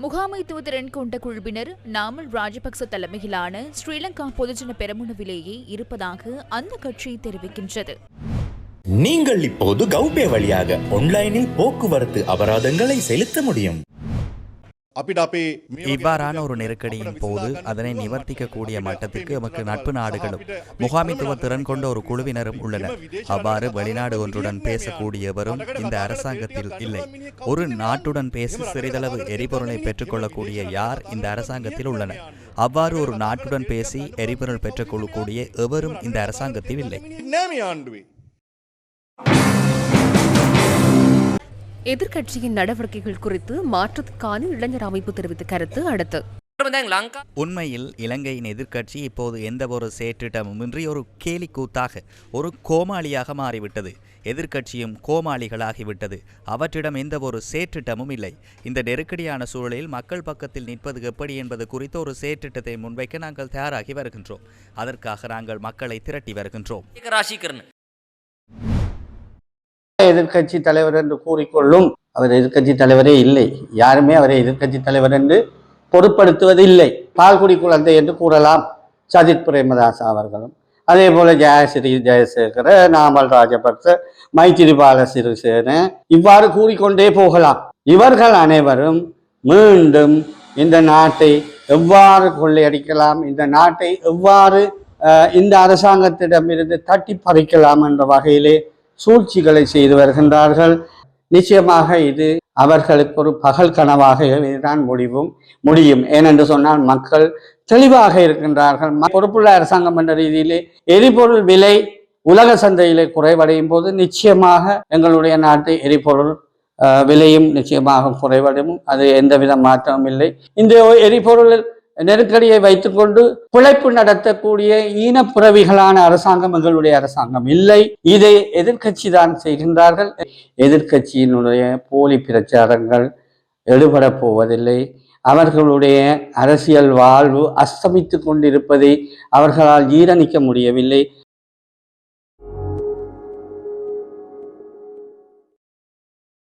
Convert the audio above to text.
முகாமைத்துவ திறன் கொண்ட குழுவினர் நாமல் ராஜபக்ச தலைமையிலான ஸ்ரீலங்கா பொதுஜன பெரமுனவிலேயே இருப்பதாக அந்த கட்சி தெரிவிக்கின்றது. நீங்கள் இப்போது கௌபே வழியாக ஆன்லைனில் போக்குவரத்து அபராதங்களை செலுத்த முடியும். இவ்வாறான ஒரு நெருக்கடியின் போது அதனை நிவர்த்திக்கக்கூடிய மட்டத்திற்கு நமக்கு நட்பு நாடுகளும் முகாமித்துவ திறன் கொண்ட ஒரு குழுவினரும் உள்ளனர். அவ்வாறு வெளிநாடு ஒன்றுடன் பேசக்கூடியவரும் இந்த அரசாங்கத்தில் இல்லை. ஒரு நாட்டுடன் பேசி சிறிதளவு எரிபொருளை பெற்றுக்கொள்ளக்கூடிய யார் இந்த அரசாங்கத்தில் உள்ளனர்? அவ்வாறு ஒரு நாட்டுடன் பேசி எரிபொருள் பெற்றுக்கொள்ளக்கூடிய எவரும் இந்த அரசாங்கத்தில் இல்லை. எதிர்க்கட்சியின் நடவடிக்கைகள் குறித்து மாற்றத்துக்கான இளைஞர் அமைப்பு தெரிவித்த கருத்து அடுத்து. உண்மையில் இலங்கையின் எதிர்க்கட்சி இப்போது எந்த ஒரு சேற்றிடமுமின்றி ஒரு கேலி கூத்தாக ஒரு கோமாளியாக மாறிவிட்டது. எதிர்க்கட்சியும் கோமாளிகளாகிவிட்டது. அவற்றிடம் எந்த ஒரு சேற்றிட்டமும் இல்லை. இந்த நெருக்கடியான சூழலில் மக்கள் பக்கத்தில் நிற்பது எப்படி என்பது குறித்த ஒரு சேற்றிட்டத்தை முன்வைக்க நாங்கள் தயாராகி வருகின்றோம். அதற்காக நாங்கள் மக்களை திரட்டி வருகின்றோம். எதிர்கட்சி தலைவர் என்று கூறிக்கொள்ளும் அவர் எதிர்கட்சி தலைவரே இல்லை. யாருமே அவரை எதிர்கட்சி தலைவர் என்று பொருட்படுத்துவதில்லை. பால்குடி குழந்தை என்று கூறலாம் சஜித் பிரேமதாஸ் அவர்களும். அதே போல ஜெயஸ்ரீ ஜெயசேகர, நாமல் ராஜபக்ச, மைத்திரிபால சிறிசேன இவ்வாறு கூறிக்கொண்டே போகலாம். இவர்கள் அனைவரும் மீண்டும் இந்த நாட்டை எவ்வாறு கொள்ளையடிக்கலாம், இந்த நாட்டை எவ்வாறு இந்த அரசாங்கத்திடமிருந்து தட்டி பறிக்கலாம் என்ற வகையிலே சூழ்ச்சிகளை செய்து வருகின்றார்கள். நிச்சயமாக இது அவர்களுக்கு ஒரு பகல் கனவாக தான் முடியும். ஏனென்று சொன்னால் மக்கள் தெளிவாக இருக்கின்றார்கள். பொறுப்புள்ள அரசாங்கம் என்ற ரீதியிலே எரிபொருள் விலை உலக சந்தையிலே குறைவடையும் போது நிச்சயமாக எங்களுடைய நாட்டு எரிபொருள் விலையும் நிச்சயமாக குறைவடையும். அது எந்தவித மாற்றமும் இல்லை. இந்த எரிபொருள் நெருக்கடியை வைத்துக்கொண்டு பிழைப்பு நடத்தக்கூடிய ஈனப்புறவிகளான அரசாங்கம் எங்களுடைய அரசாங்கம் இல்லை. இதை எதிர்கட்சி தான் செய்கின்றார்கள். எதிர்கட்சியினுடைய போலி பிரச்சாரங்கள் எடுபடப் போவதில்லை. அவர்களுடைய அரசியல் வாழ்வு அஸ்தமித்து கொண்டிருப்பதை அவர்களால் ஜீரணிக்க முடியவில்லை.